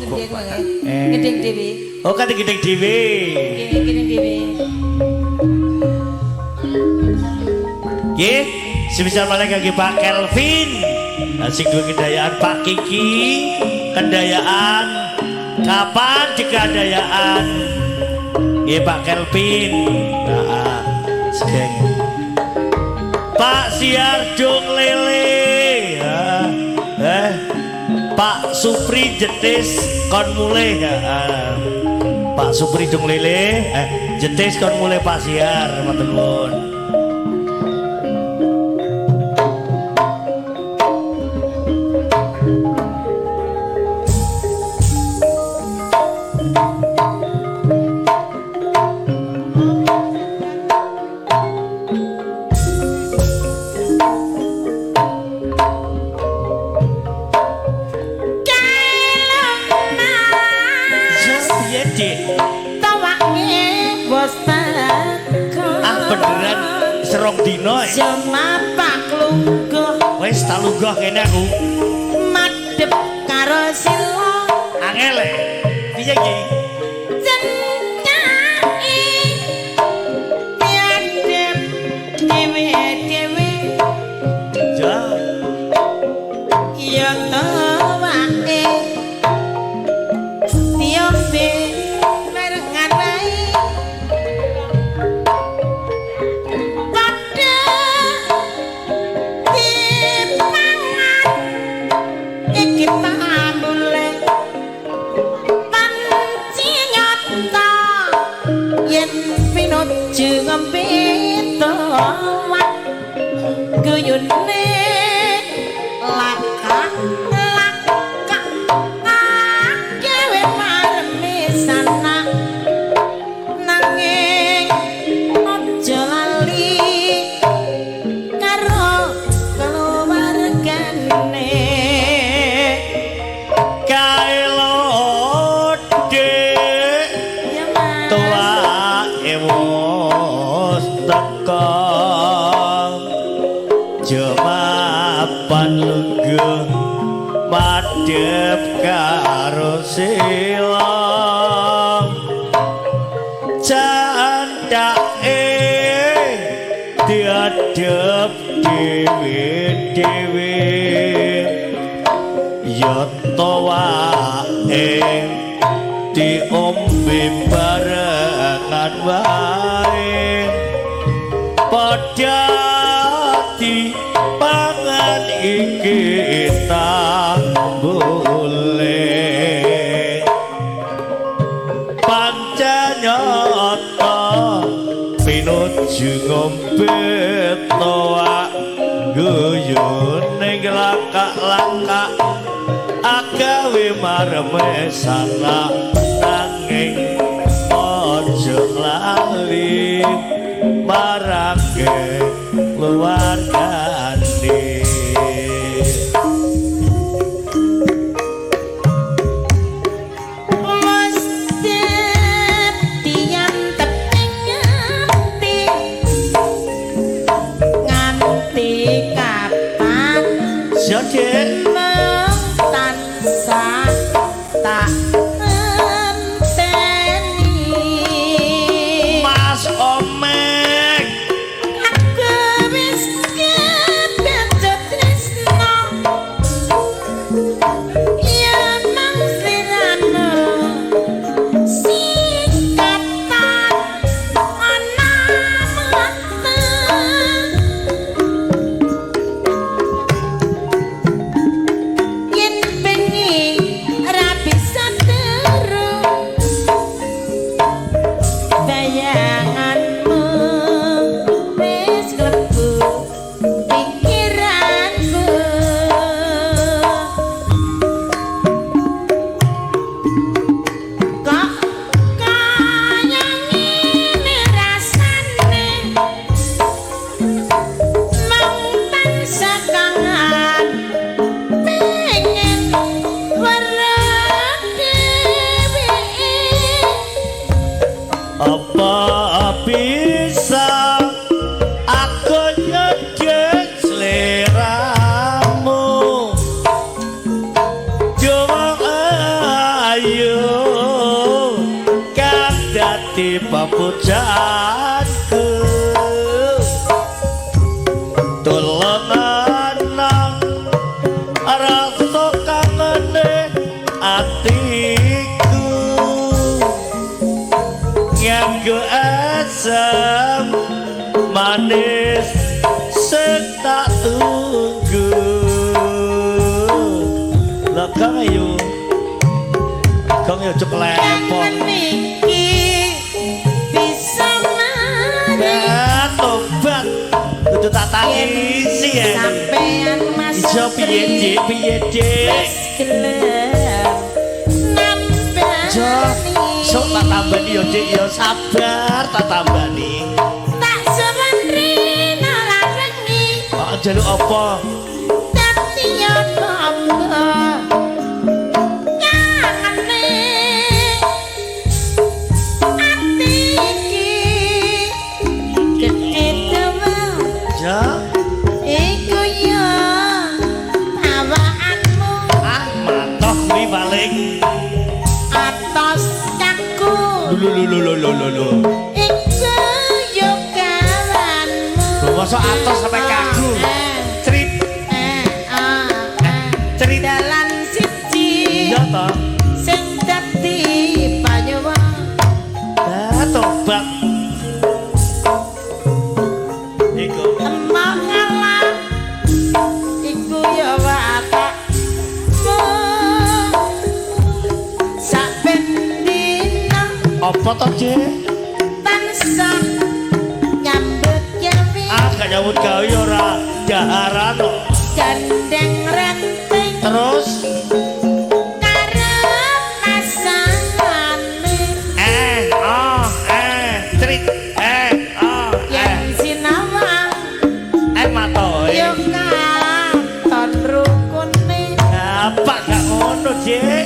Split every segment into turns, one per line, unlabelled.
Gedeng dhewe.
Oh, kate gedeng dhewe.
Nggih, gedeng dhewe.
Nggih, semisal malah kangge Pak Kelvin. Sing duwe kendayaan Pak Kiki, kendayaan kapan dikandayaan. Nggih Pak Kelvin. Heeh. Sedeng. Pak Siardung Lele. Pak Supri jetis kon mulai Pak Supri Dung Lele jetis kon mulai Pak Siar matur nuwun. Beneran serong dino
Jemapak lungguh
wis tak lunggah kene aku
madhep karo sila
angel piye iki
cencai piadem dhewe-dhewe
ja
ya tawae diombe barengan wae guyune lakak kewe marme sana nanging aja lali karo keluargane
kaelode tua emos teko jemapan lungguh madhep karo sila candake diadhep dhewe-dhewe ya tawae diombe barengan wae padha pangan iki tak boleh pancanyata pinuju ngombe toa guyune lakak-lakak agawe mareme sana nanging aja lali marake keluargane
mesti tiang teping nganti kapan
Jodek
tansah tak
Mas Omek
yen bengi ra bisa
ayo kang dadi pepujaanku tulungan nang rasa kangene atiku nganggo asam manis sing tak tunggu lah kang ayo cuk lepon
niki bisa mari
tobat kudu tak tangisi ya
sampean Mas
iso piye Dik
gelem nambani
sok tak tambani yo Dik yo sabar tak tambani
tak sewendri nalarengi
kok njaluk apa
dadi yo apa
Lho.
Iku yo kawanmu.
Mosok atos sampe kagu. Crit. Crit
dalan siji.
Iya to.
Sing dadi panyewa.
Tobat. Iku.
Emang ngalah. Iku yo watakmu. Sak ben dina.
Apa to, Dik?
Tansah nyambut gawe.
Gak nyambut gawe ora daharan kok.
Gandeng renteng.
Terus
Karo pasangane.
Trit.
Yang sinawang.
Matoe.
Yo katon rukune.
Apa gak ngono, Dik?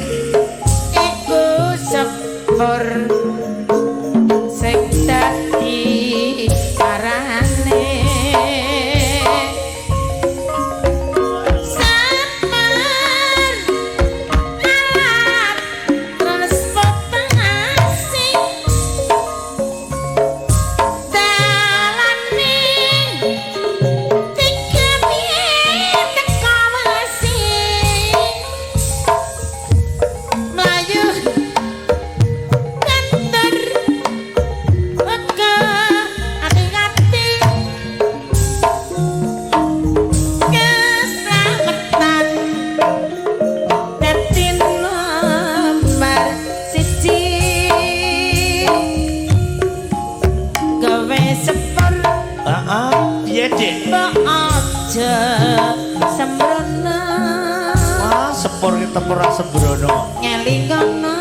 Iku sepur sing dadi karane samar alat transportasi dalane tiga piye teko wesi mlayu kantor Oke, hati-hati keselamatan dadi nomor siji gawe sepur
Piye, Dik?
kok aja sembrono
Sepur ki tempur sembrono.
ngelingono